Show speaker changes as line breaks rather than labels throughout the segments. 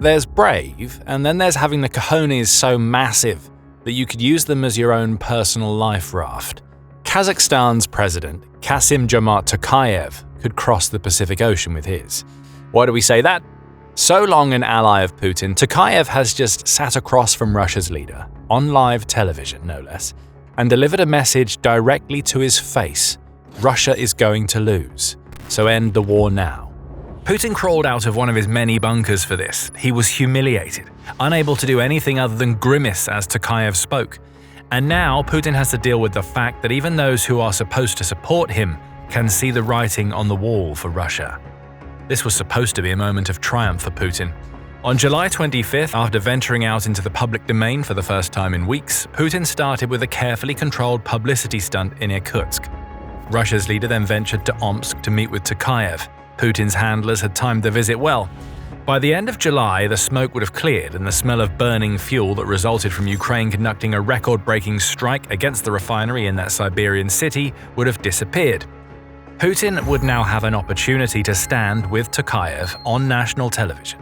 There's brave, and then there's having the cojones so massive that you could use them as your own personal life raft. Kazakhstan's president, Kassym-Jomart Tokayev, could cross the Pacific Ocean with his. Why do we say that? So long an ally of Putin, Tokayev has just sat across from Russia's leader, on live television no less, and delivered a message directly to his face. Russia is going to lose, so end the war now. Putin crawled out of one of his many bunkers for this. He was humiliated, unable to do anything other than grimace as Tokayev spoke. And now Putin has to deal with the fact that even those who are supposed to support him can see the writing on the wall for Russia. This was supposed to be a moment of triumph for Putin. On July 25th, after venturing out into the public domain for the first time in weeks, Putin started with a carefully controlled publicity stunt in Irkutsk. Russia's leader then ventured to Omsk to meet with Tokayev. Putin's handlers had timed the visit well. By the end of July, the smoke would have cleared and the smell of burning fuel that resulted from Ukraine conducting a record-breaking strike against the refinery in that Siberian city would have disappeared. Putin would now have an opportunity to stand with Tokayev on national television,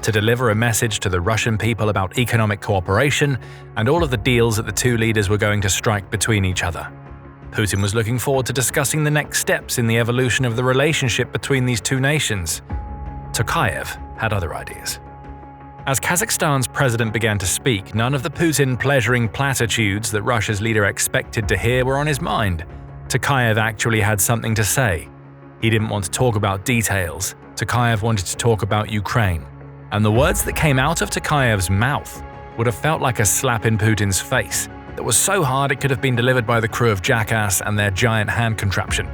to deliver a message to the Russian people about economic cooperation and all of the deals that the two leaders were going to strike between each other. Putin was looking forward to discussing the next steps in the evolution of the relationship between these two nations. Tokayev had other ideas. As Kazakhstan's president began to speak, none of the Putin-pleasuring platitudes that Russia's leader expected to hear were on his mind. Tokayev actually had something to say. He didn't want to talk about details. Tokayev wanted to talk about Ukraine. And the words that came out of Tokayev's mouth would have felt like a slap in Putin's face that was so hard it could have been delivered by the crew of Jackass and their giant hand contraption.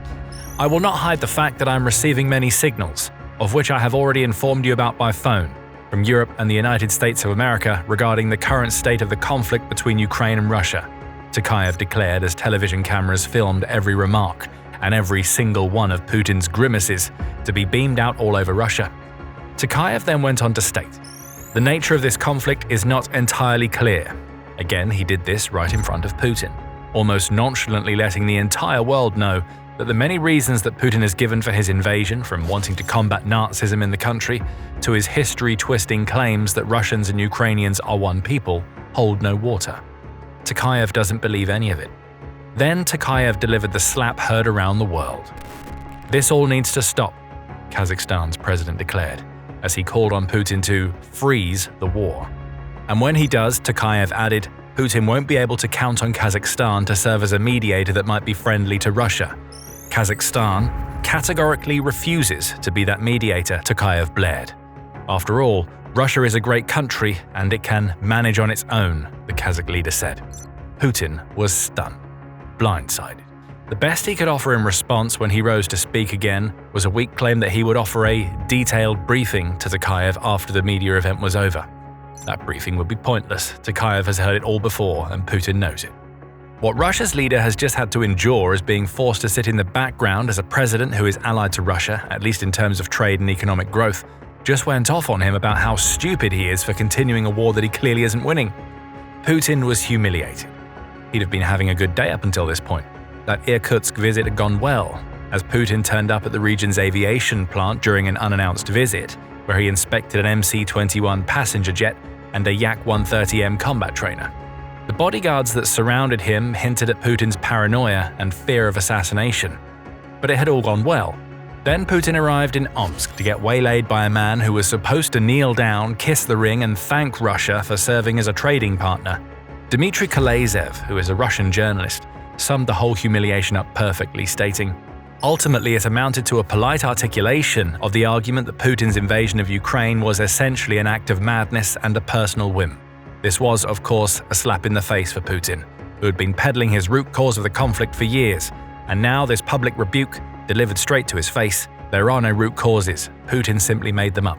I will not hide the fact that I'm receiving many signals, of which I have already informed you about by phone, from Europe and the United States of America regarding the current state of the conflict between Ukraine and Russia, Tokayev declared as television cameras filmed every remark and every single one of Putin's grimaces to be beamed out all over Russia. Tokayev then went on to state, "The nature of this conflict is not entirely clear." Again, he did this right in front of Putin, almost nonchalantly letting the entire world know that the many reasons that Putin has given for his invasion, from wanting to combat Nazism in the country to his history-twisting claims that Russians and Ukrainians are one people, hold no water. Tokayev doesn't believe any of it. Then Tokayev delivered the slap heard around the world. "This all needs to stop," Kazakhstan's president declared, as he called on Putin to freeze the war. And when he does, Tokayev added, Putin won't be able to count on Kazakhstan to serve as a mediator that might be friendly to Russia. Kazakhstan categorically refuses to be that mediator, Tokayev blared. After all, Russia is a great country and it can manage on its own, the Kazakh leader said. Putin was stunned, blindsided. The best he could offer in response when he rose to speak again was a weak claim that he would offer a detailed briefing to Tokayev after the media event was over. That briefing would be pointless. Tokayev has heard it all before, and Putin knows it. What Russia's leader has just had to endure is being forced to sit in the background as a president who is allied to Russia, at least in terms of trade and economic growth, just went off on him about how stupid he is for continuing a war that he clearly isn't winning. Putin was humiliated. He'd have been having a good day up until this point. That Irkutsk visit had gone well, as Putin turned up at the region's aviation plant during an unannounced visit, where he inspected an MC-21 passenger jet and a Yak-130M combat trainer. The bodyguards that surrounded him hinted at Putin's paranoia and fear of assassination. But it had all gone well. Then Putin arrived in Omsk to get waylaid by a man who was supposed to kneel down, kiss the ring and thank Russia for serving as a trading partner. Dmitry Kalazev, who is a Russian journalist, summed the whole humiliation up perfectly, stating, "Ultimately, it amounted to a polite articulation of the argument that Putin's invasion of Ukraine was essentially an act of madness and a personal whim. This was, of course, a slap in the face for Putin, who had been peddling his root cause of the conflict for years, and now this public rebuke, delivered straight to his face, there are no root causes, Putin simply made them up."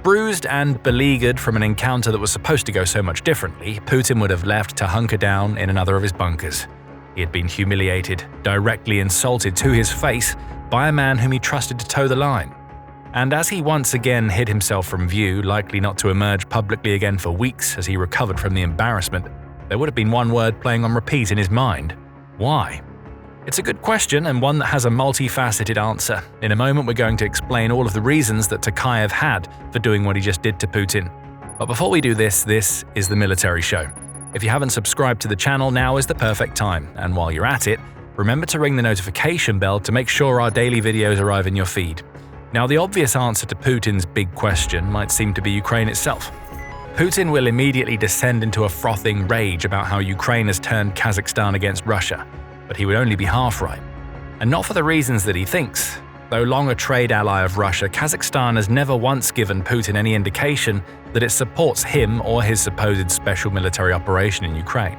Bruised and beleaguered from an encounter that was supposed to go so much differently, Putin would have left to hunker down in another of his bunkers. He had been humiliated, directly insulted to his face by a man whom he trusted to toe the line. And as he once again hid himself from view, likely not to emerge publicly again for weeks as he recovered from the embarrassment, there would have been one word playing on repeat in his mind: why? It's a good question and one that has a multifaceted answer. In a moment, we're going to explain all of the reasons that Tokayev had for doing what he just did to Putin. But before we do this is the military show. If you haven't subscribed to the channel, now is the perfect time. And while you're at it, remember to ring the notification bell to make sure our daily videos arrive in your feed. Now, the obvious answer to Putin's big question might seem to be Ukraine itself. Putin will immediately descend into a frothing rage about how Ukraine has turned Kazakhstan against Russia. But he would only be half right. And not for the reasons that he thinks. Though long a trade ally of Russia, Kazakhstan has never once given Putin any indication that it supports him or his supposed special military operation in Ukraine.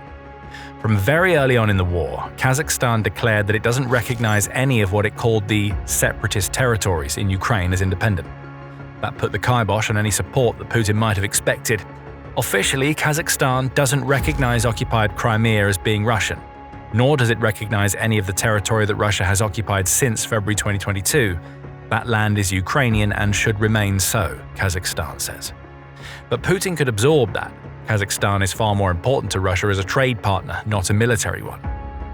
From very early on in the war, Kazakhstan declared that it doesn't recognize any of what it called the separatist territories in Ukraine as independent. That put the kibosh on any support that Putin might have expected. Officially, Kazakhstan doesn't recognize occupied Crimea as being Russian, nor does it recognize any of the territory that Russia has occupied since February 2022. That land is Ukrainian and should remain so, Kazakhstan says. But Putin could absorb that. Kazakhstan is far more important to Russia as a trade partner, not a military one.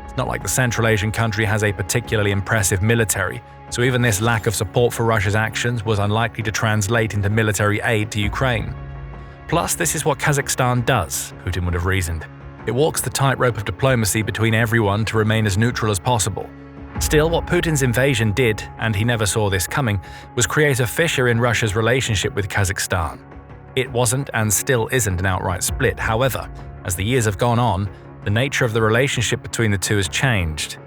It's not like the Central Asian country has a particularly impressive military, so even this lack of support for Russia's actions was unlikely to translate into military aid to Ukraine. Plus, this is what Kazakhstan does, Putin would have reasoned. It walks the tightrope of diplomacy between everyone to remain as neutral as possible. Still, what Putin's invasion did, and he never saw this coming, was create a fissure in Russia's relationship with Kazakhstan. It wasn't and still isn't an outright split. However, as the years have gone on, the nature of the relationship between the two has changed.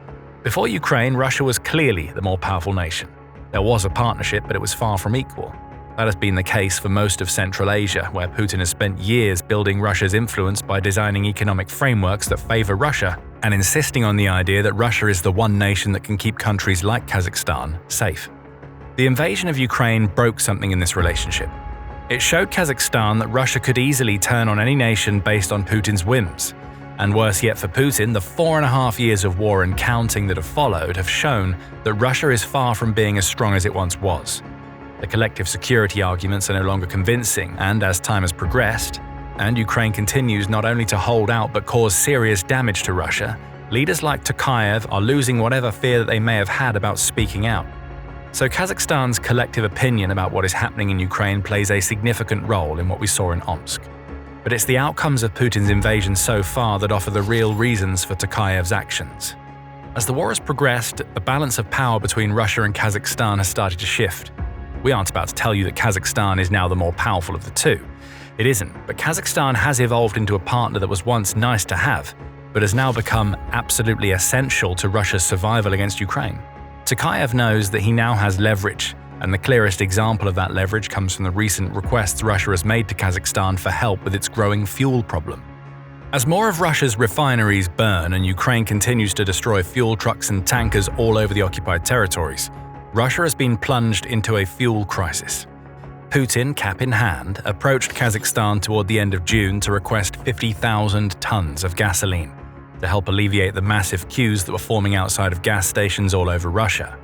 Before Ukraine, Russia was clearly the more powerful nation. There was a partnership, but it was far from equal. That has been the case for most of Central Asia, where Putin has spent years building Russia's influence by designing economic frameworks that favor Russia and insisting on the idea that Russia is the one nation that can keep countries like Kazakhstan safe. The invasion of Ukraine broke something in this relationship. It showed Kazakhstan that Russia could easily turn on any nation based on Putin's whims. And worse yet for Putin, the 4.5 years of war and counting that have followed have shown that Russia is far from being as strong as it once was. The collective security arguments are no longer convincing, and as time has progressed, and Ukraine continues not only to hold out but cause serious damage to Russia, leaders like Tokayev are losing whatever fear that they may have had about speaking out. So Kazakhstan's collective opinion about what is happening in Ukraine plays a significant role in what we saw in Omsk. But it's the outcomes of Putin's invasion so far that offer the real reasons for Tokayev's actions. As the war has progressed, the balance of power between Russia and Kazakhstan has started to shift. We aren't about to tell you that Kazakhstan is now the more powerful of the two. It isn't, but Kazakhstan has evolved into a partner that was once nice to have, but has now become absolutely essential to Russia's survival against Ukraine. Tokayev knows that he now has leverage, and the clearest example of that leverage comes from the recent requests Russia has made to Kazakhstan for help with its growing fuel problem. As more of Russia's refineries burn and Ukraine continues to destroy fuel trucks and tankers all over the occupied territories, Russia has been plunged into a fuel crisis. Putin, cap in hand, approached Kazakhstan toward the end of June to request 50,000 tons of gasoline to help alleviate the massive queues that were forming outside of gas stations all over Russia.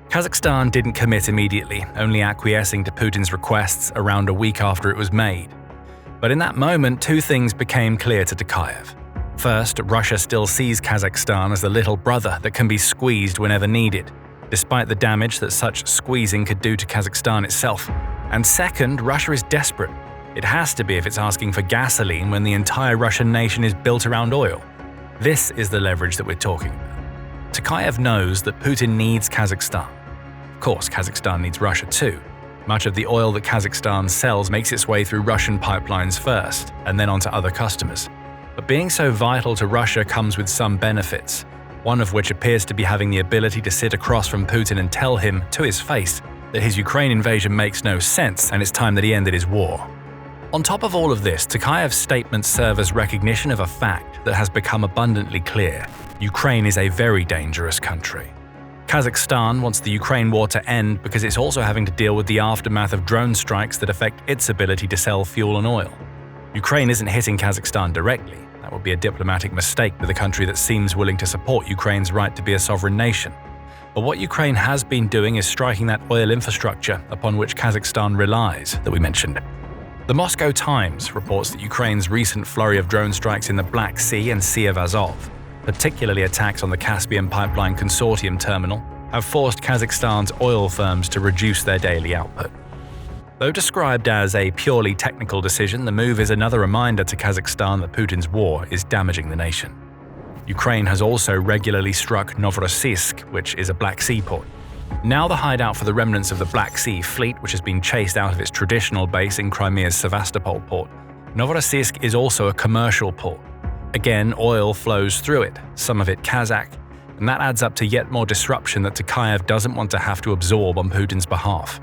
Kazakhstan didn't commit immediately, only acquiescing to Putin's requests around a week after it was made. But in that moment, two things became clear to Tokayev. First, Russia still sees Kazakhstan as the little brother that can be squeezed whenever needed, despite the damage that such squeezing could do to Kazakhstan itself. And second, Russia is desperate. It has to be if it's asking for gasoline when the entire Russian nation is built around oil. This is the leverage that we're talking about. Tokayev knows that Putin needs Kazakhstan. Of course, Kazakhstan needs Russia too. Much of the oil that Kazakhstan sells makes its way through Russian pipelines first, and then onto other customers. But being so vital to Russia comes with some benefits, one of which appears to be having the ability to sit across from Putin and tell him, to his face, that his Ukraine invasion makes no sense and it's time that he ended his war. On top of all of this, Tokayev's statements serve as recognition of a fact that has become abundantly clear. Ukraine is a very dangerous country. Kazakhstan wants the Ukraine war to end because it's also having to deal with the aftermath of drone strikes that affect its ability to sell fuel and oil. Ukraine isn't hitting Kazakhstan directly. That would be a diplomatic mistake with a country that seems willing to support Ukraine's right to be a sovereign nation. But what Ukraine has been doing is striking that oil infrastructure upon which Kazakhstan relies that we mentioned. The Moscow Times reports that Ukraine's recent flurry of drone strikes in the Black Sea and Sea of Azov particularly attacks on the Caspian pipeline consortium terminal, have forced Kazakhstan's oil firms to reduce their daily output. Though described as a purely technical decision, the move is another reminder to Kazakhstan that Putin's war is damaging the nation. Ukraine has also regularly struck Novorossiysk, which is a Black Sea port. Now the hideout for the remnants of the Black Sea Fleet, which has been chased out of its traditional base in Crimea's Sevastopol port, Novorossiysk is also a commercial port. Again, oil flows through it, some of it Kazakh, and that adds up to yet more disruption that Tokayev doesn't want to have to absorb on Putin's behalf.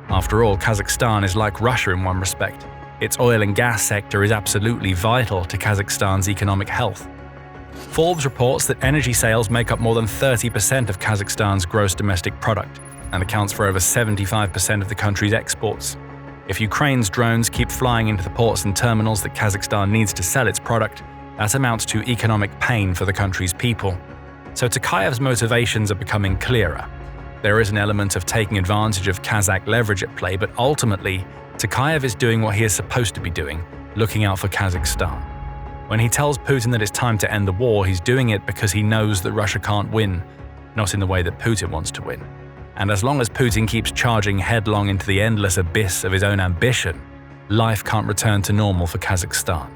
After all, Kazakhstan is like Russia in one respect. Its oil and gas sector is absolutely vital to Kazakhstan's economic health. Forbes reports that energy sales make up more than 30% of Kazakhstan's gross domestic product and accounts for over 75% of the country's exports. If Ukraine's drones keep flying into the ports and terminals that Kazakhstan needs to sell its product, that amounts to economic pain for the country's people. So Tokayev's motivations are becoming clearer. There is an element of taking advantage of Kazakh leverage at play, but ultimately, Tokayev is doing what he is supposed to be doing, looking out for Kazakhstan. When he tells Putin that it's time to end the war, he's doing it because he knows that Russia can't win, not in the way that Putin wants to win. And as long as Putin keeps charging headlong into the endless abyss of his own ambition, life can't return to normal for Kazakhstan.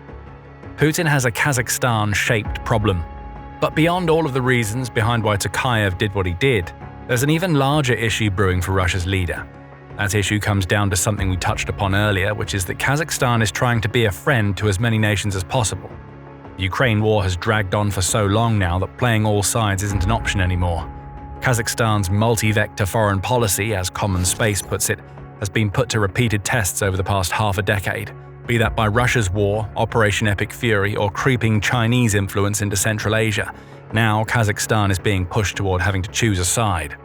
Putin has a Kazakhstan-shaped problem. But beyond all of the reasons behind why Tokayev did what he did, there's an even larger issue brewing for Russia's leader. That issue comes down to something we touched upon earlier, which is that Kazakhstan is trying to be a friend to as many nations as possible. The Ukraine war has dragged on for so long now that playing all sides isn't an option anymore. Kazakhstan's multi-vector foreign policy, as Common Space puts it, has been put to repeated tests over the past half a decade, be that by Russia's war, Operation Epic Fury, or creeping Chinese influence into Central Asia. Now Kazakhstan is being pushed toward having to choose a side.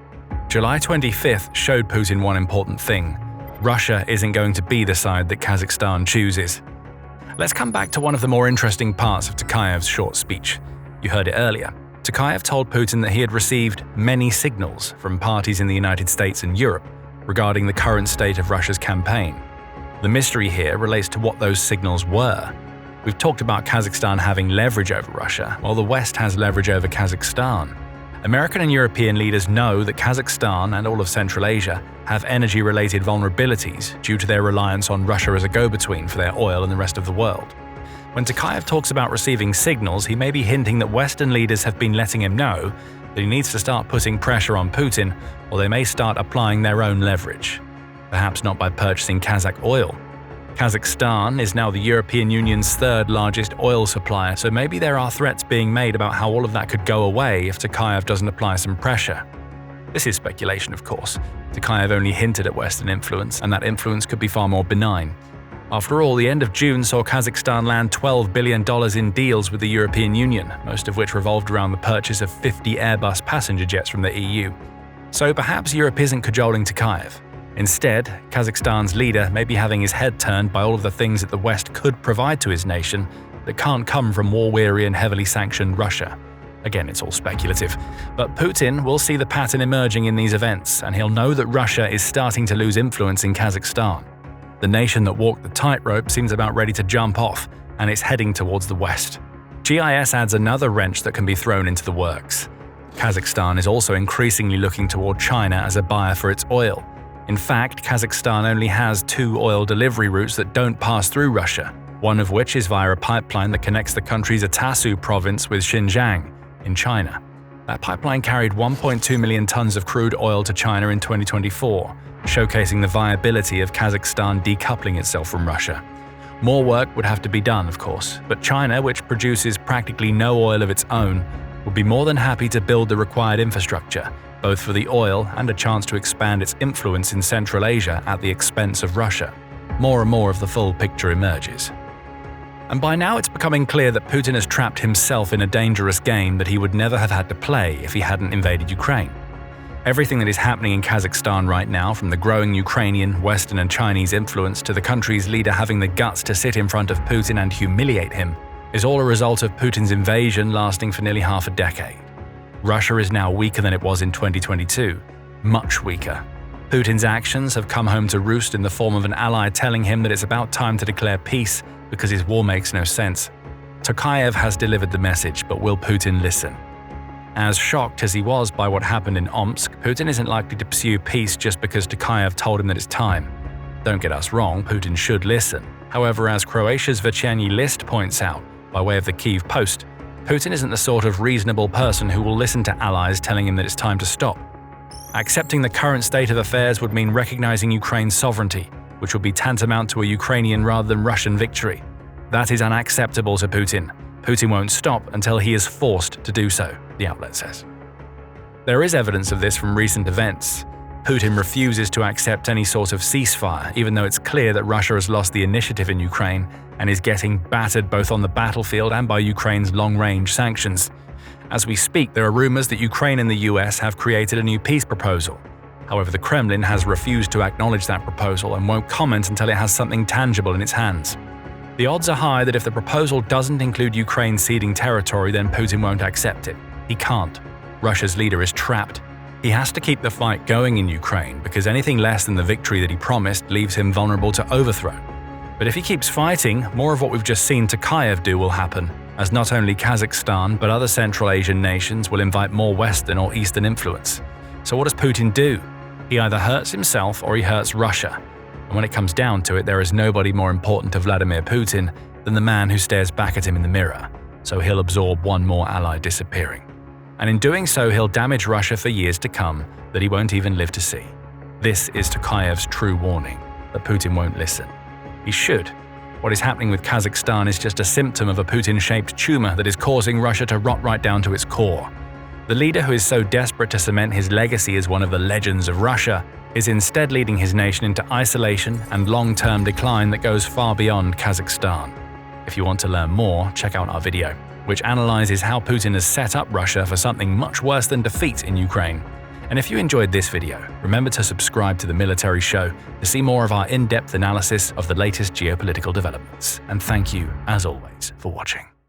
July 25th showed Putin one important thing. Russia isn't going to be the side that Kazakhstan chooses. Let's come back to one of the more interesting parts of Tokayev's short speech. You heard it earlier. Tokayev told Putin that he had received many signals from parties in the United States and Europe regarding the current state of Russia's campaign. The mystery here relates to what those signals were. We've talked about Kazakhstan having leverage over Russia, while the West has leverage over Kazakhstan. American and European leaders know that Kazakhstan and all of Central Asia have energy-related vulnerabilities due to their reliance on Russia as a go-between for their oil and the rest of the world. When Tokayev talks about receiving signals, he may be hinting that Western leaders have been letting him know that he needs to start putting pressure on Putin, or they may start applying their own leverage. Perhaps not by purchasing Kazakh oil. Kazakhstan is now the European Union's third largest oil supplier, so maybe there are threats being made about how all of that could go away if Tokayev doesn't apply some pressure. This is speculation, of course. Tokayev only hinted at Western influence, and that influence could be far more benign. After all, the end of June saw Kazakhstan land $12 billion in deals with the European Union, most of which revolved around the purchase of 50 Airbus passenger jets from the EU. So perhaps Europe isn't cajoling Tokayev. Instead, Kazakhstan's leader may be having his head turned by all of the things that the West could provide to his nation that can't come from war-weary and heavily sanctioned Russia. Again, it's all speculative. But Putin will see the pattern emerging in these events, and he'll know that Russia is starting to lose influence in Kazakhstan. The nation that walked the tightrope seems about ready to jump off, and it's heading towards the West. GIS adds another wrench that can be thrown into the works. Kazakhstan is also increasingly looking toward China as a buyer for its oil. In fact, Kazakhstan only has 2 oil delivery routes that don't pass through Russia, one of which is via a pipeline that connects the country's Atasu province with Xinjiang in China. That pipeline carried 1.2 million tons of crude oil to China in 2024, showcasing the viability of Kazakhstan decoupling itself from Russia. More work would have to be done, of course, but China, which produces practically no oil of its own, would be more than happy to build the required infrastructure, both for the oil and a chance to expand its influence in Central Asia at the expense of Russia. More and more of the full picture emerges. And by now it's becoming clear that Putin has trapped himself in a dangerous game that he would never have had to play if he hadn't invaded Ukraine. Everything that is happening in Kazakhstan right now, from the growing Ukrainian, Western and Chinese influence to the country's leader having the guts to sit in front of Putin and humiliate him, is all a result of Putin's invasion lasting for nearly half a decade. Russia is now weaker than it was in 2022, much weaker. Putin's actions have come home to roost in the form of an ally telling him that it's about time to declare peace because his war makes no sense. Tokayev has delivered the message, but will Putin listen? As shocked as he was by what happened in Omsk, Putin isn't likely to pursue peace just because Tokayev told him that it's time. Don't get us wrong, Putin should listen. However, as Croatia's Večernji List points out, by way of the Kyiv Post, Putin isn't the sort of reasonable person who will listen to allies telling him that it's time to stop. Accepting the current state of affairs would mean recognizing Ukraine's sovereignty, which would be tantamount to a Ukrainian rather than Russian victory. That is unacceptable to Putin. Putin won't stop until he is forced to do so, the outlet says. There is evidence of this from recent events. Putin refuses to accept any sort of ceasefire, even though it's clear that Russia has lost the initiative in Ukraine and is getting battered both on the battlefield and by Ukraine's long-range sanctions. As we speak, there are rumors that Ukraine and the US have created a new peace proposal. However, the Kremlin has refused to acknowledge that proposal and won't comment until it has something tangible in its hands. The odds are high that if the proposal doesn't include Ukraine ceding territory, then Putin won't accept it. He can't. Russia's leader is trapped. He has to keep the fight going in Ukraine because anything less than the victory that he promised leaves him vulnerable to overthrow. But if he keeps fighting, more of what we've just seen Tokayev do will happen, as not only Kazakhstan but other Central Asian nations will invite more Western or Eastern influence. So what does Putin do? He either hurts himself or he hurts Russia. And when it comes down to it, there is nobody more important to Vladimir Putin than the man who stares back at him in the mirror. So he'll absorb one more ally disappearing. And in doing so, he'll damage Russia for years to come that he won't even live to see. This is Tokayev's true warning, that Putin won't listen. He should. What is happening with Kazakhstan is just a symptom of a Putin-shaped tumor that is causing Russia to rot right down to its core. The leader who is so desperate to cement his legacy as one of the legends of Russia is instead leading his nation into isolation and long-term decline that goes far beyond Kazakhstan. If you want to learn more, check out our video, which analyzes how Putin has set up Russia for something much worse than defeat in Ukraine. And if you enjoyed this video, remember to subscribe to The Military Show to see more of our in-depth analysis of the latest geopolitical developments. And thank you, as always, for watching.